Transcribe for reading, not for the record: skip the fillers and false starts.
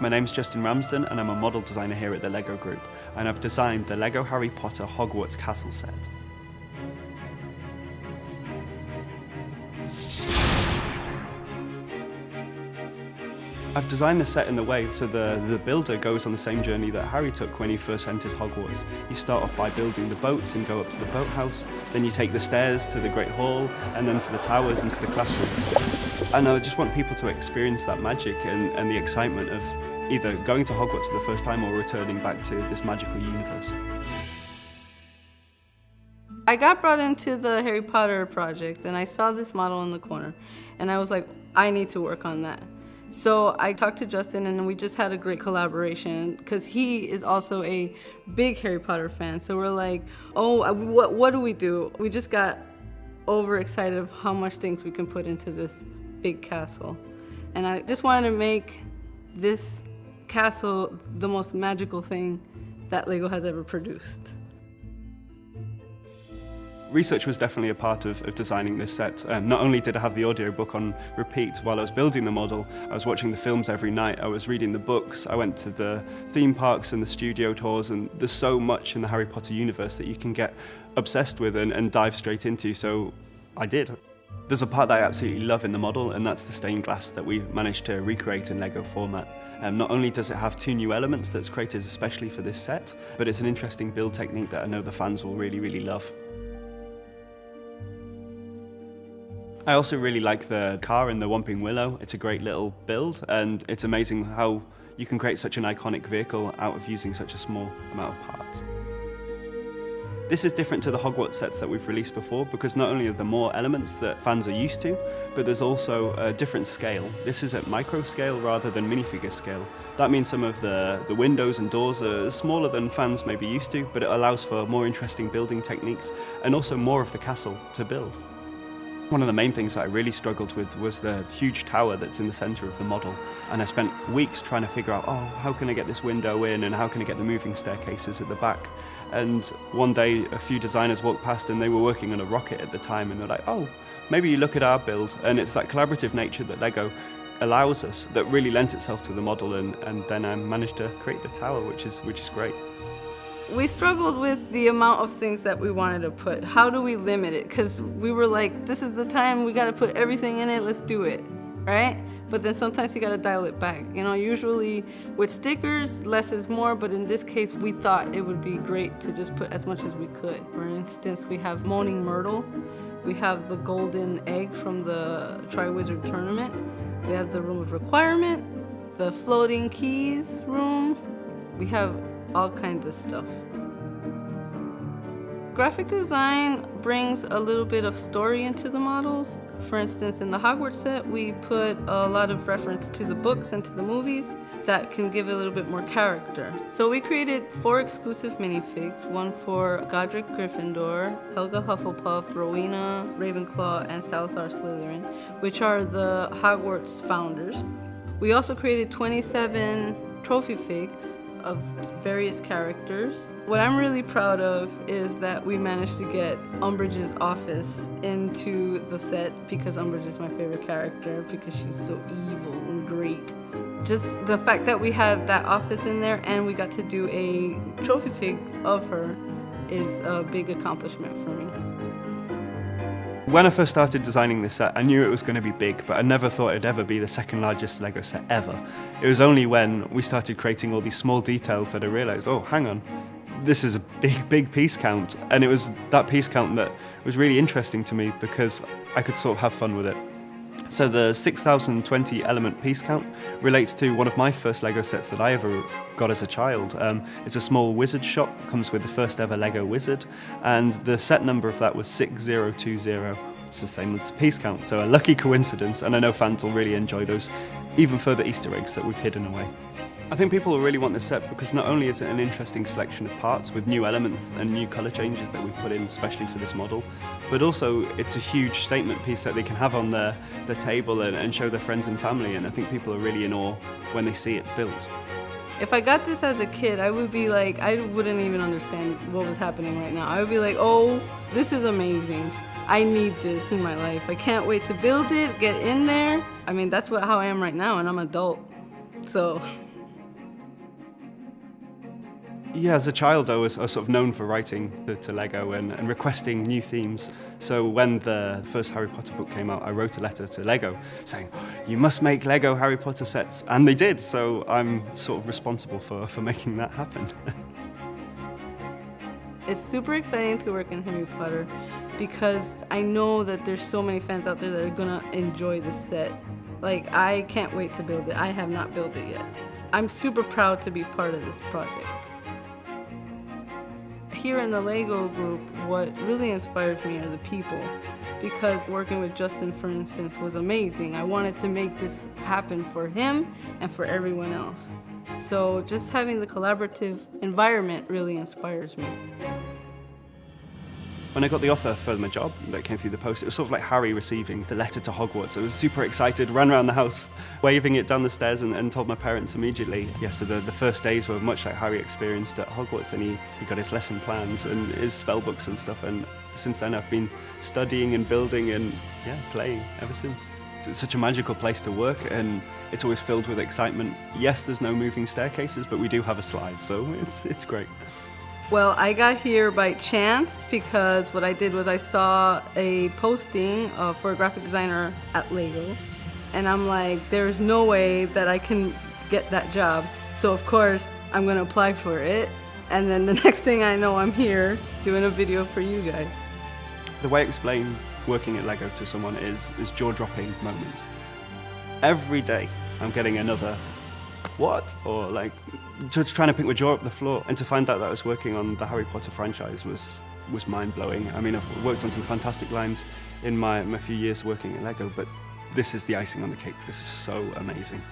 My name's Justin Ramsden and I'm a model designer here at the LEGO Group, and I've designed the LEGO Harry Potter Hogwarts castle set. I've designed the set in the way so the builder goes on the same journey that Harry took when he first entered Hogwarts. You start off by building the boats and go up to the boathouse, then you take the stairs to the Great Hall, and then to the towers and to the classrooms. And I just want people to experience that magic and the excitement of either going to Hogwarts for the first time or returning back to this magical universe. I got brought into the Harry Potter project and I saw this model in the corner and I was like, I need to work on that. So I talked to Justin and we just had a great collaboration because he is also a big Harry Potter fan. So we're like, oh, what do we do? We just got overexcited of how much things we can put into this big castle. And I just wanted to make this castle the most magical thing that LEGO has ever produced. Research was definitely a part of designing this set. Not only did I have the audiobook on repeat while I was building the model, I was watching the films every night, I was reading the books, I went to the theme parks and the studio tours, and there's so much in the Harry Potter universe that you can get obsessed with and dive straight into, so I did. There's a part that I absolutely love in the model, and that's the stained glass that we managed to recreate in LEGO format. Not only does it have 2 new elements that's created especially for this set, but it's an interesting build technique that I know the fans will really, really love. I also really like the car in the Whomping Willow. It's a great little build, and it's amazing how you can create such an iconic vehicle out of using such a small amount of parts. This is different to the Hogwarts sets that we've released before because not only are there more elements that fans are used to, but there's also a different scale. This is at micro scale rather than minifigure scale. That means some of the windows and doors are smaller than fans may be used to, but it allows for more interesting building techniques and also more of the castle to build. One of the main things that I really struggled with was the huge tower that's in the center of the model, and I spent weeks trying to figure out, how can I get this window in and how can I get the moving staircases at the back? And one day a few designers walked past and they were working on a rocket at the time, and they're like, maybe you look at our build. And it's that collaborative nature that LEGO allows us that really lent itself to the model, and then I managed to create the tower, which is great. We struggled with the amount of things that we wanted to put. How do we limit it? Because we were like, this is the time, we gotta put everything in it, let's do it, right? But then sometimes you gotta dial it back. You know, usually with stickers, less is more, but in this case, we thought it would be great to just put as much as we could. For instance, we have Moaning Myrtle, we have the golden egg from the Tri-Wizard tournament, we have the Room of Requirement, the floating keys room, we have all kinds of stuff. Graphic design brings a little bit of story into the models. For instance, in the Hogwarts set, we put a lot of reference to the books and to the movies that can give a little bit more character. So we created 4 exclusive minifigs, one for Godric Gryffindor, Helga Hufflepuff, Rowena Ravenclaw, and Salazar Slytherin, which are the Hogwarts founders. We also created 27 trophy figs of various characters. What I'm really proud of is that we managed to get Umbridge's office into the set because Umbridge is my favorite character because she's so evil and great. Just the fact that we had that office in there and we got to do a trophy fig of her is a big accomplishment for me. When I first started designing this set, I knew it was going to be big, but I never thought it'd ever be the second largest LEGO set ever. It was only when we started creating all these small details that I realized, hang on, this is a big piece count. And it was that piece count that was really interesting to me because I could sort of have fun with it. So the 6,020 element piece count relates to one of my first LEGO sets that I ever got as a child. It's a small wizard shop, comes with the first ever LEGO wizard, and the set number of that was 6020. It's the same as piece count, so a lucky coincidence, and I know fans will really enjoy those even further Easter eggs that we've hidden away. I think people will really want this set because not only is it an interesting selection of parts with new elements and new colour changes that we've put in especially for this model, but also it's a huge statement piece that they can have on the table and show their friends and family, and I think people are really in awe when they see it built. If I got this as a kid, I would be like, I wouldn't even understand what was happening right now. I would be like, oh, this is amazing. I need this in my life. I can't wait to build it, get in there. I mean, that's how I am right now, and I'm an adult, so Yeah, as a child, I was sort of known for writing to Lego and requesting new themes. So when the first Harry Potter book came out, I wrote a letter to Lego saying, you must make Lego Harry Potter sets. And they did, so I'm sort of responsible for making that happen. It's super exciting to work in Harry Potter because I know that there's so many fans out there that are gonna enjoy this set. Like, I can't wait to build it. I have not built it yet. I'm super proud to be part of this project. Here in the Lego group, what really inspires me are the people, because working with Justin, for instance, was amazing. I wanted to make this happen for him and for everyone else. So just having the collaborative environment really inspires me. When I got the offer for my job that came through the post, it was sort of like Harry receiving the letter to Hogwarts. I was super excited, ran around the house, waving it down the stairs and told my parents immediately. Yeah, so the first days were much like Harry experienced at Hogwarts, and he got his lesson plans and his spell books and stuff, and since then I've been studying and building and playing ever since. It's such a magical place to work, and it's always filled with excitement. Yes, there's no moving staircases, but we do have a slide, so it's great. Well, I got here by chance because what I did was I saw a posting for a graphic designer at Lego, and I'm like, there's no way that I can get that job. So of course, I'm gonna apply for it. And then the next thing I know, I'm here doing a video for you guys. The way I explain working at Lego to someone is jaw-dropping moments. Every day, I'm getting another what? Or like, just trying to pick my jaw up the floor. And to find out that I was working on the Harry Potter franchise was mind-blowing. I mean, I've worked on some fantastic lines in my few years working at Lego, but this is the icing on the cake. This is so amazing.